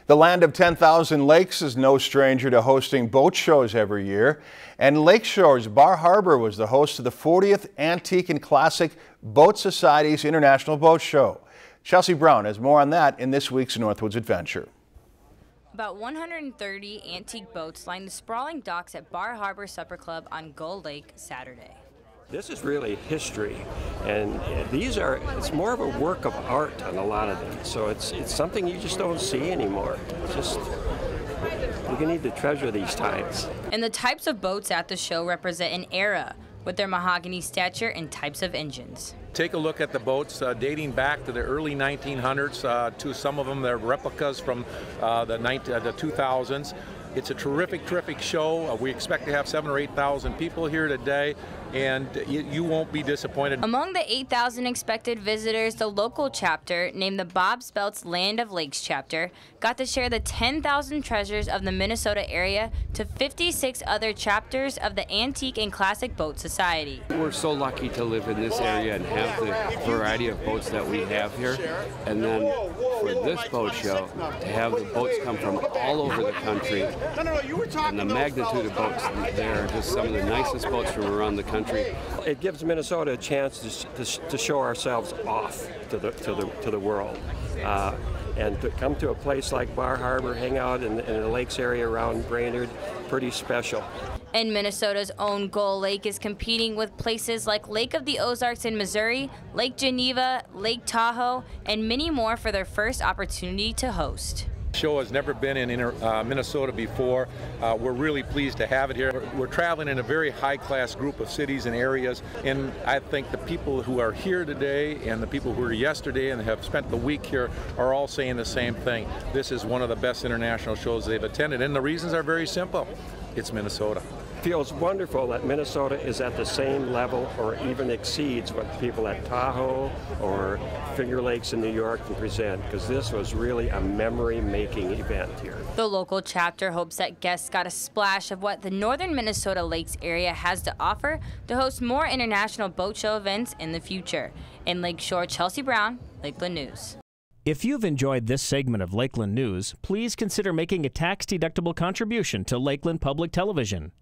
The land of 10,000 lakes is no stranger to hosting boat shows every year. And Lakeshore's Bar Harbor was the host of the 40th Antique and Classic Boat Society's International Boat Show. Chelsea Brown has more on that in this week's Northwoods Adventure. About 130 antique boats lined the sprawling docks at Bar Harbor Supper Club on Gull Lake Saturday. This is really history, and it's more of a work of art on a lot of them, so it's something you just don't see anymore. It's just, you need to treasure these times. And the types of boats at the show represent an era, with their mahogany stature and types of engines. Take a look at the boats dating back to the early 1900s, to some of them they're replicas from the 2000s. It's a terrific show. We expect to have 7,000 or 8,000 people here today, and you won't be disappointed. Among the 8,000 expected visitors, the local chapter, named the Bob Speltz Land of Lakes chapter, got to share the 10,000 treasures of the Minnesota area to 56 other chapters of the Antique and Classic Boat Society. We're so lucky to live in this area and have the variety of boats that we have here. And then for this boat show, to have the boats come from all over the country, and the magnitude of boats, they're just some of the nicest boats from around the country. It gives Minnesota a chance to show ourselves off to the world. And to come to a place like Bar Harbor, hang out in the lakes area around Brainerd, pretty special. And Minnesota's own Gull Lake is competing with places like Lake of the Ozarks in Missouri, Lake Geneva, Lake Tahoe, and many more for their first opportunity to host. The show has never been in Minnesota before. We're really pleased to have it here. We're traveling in a very high-class group of cities and areas, and I think the people who are here today and the people who were yesterday and have spent the week here are all saying the same thing. This is one of the best international shows they've attended, and the reasons are very simple. It's Minnesota. It feels wonderful that Minnesota is at the same level or even exceeds what people at Tahoe or Finger Lakes in New York can present, because this was really a memory-making event here. The local chapter hopes that guests got a splash of what the northern Minnesota Lakes area has to offer to host more international boat show events in the future. In Lakeshore, Chelsea Brown, Lakeland News. If you've enjoyed this segment of Lakeland News, please consider making a tax-deductible contribution to Lakeland Public Television.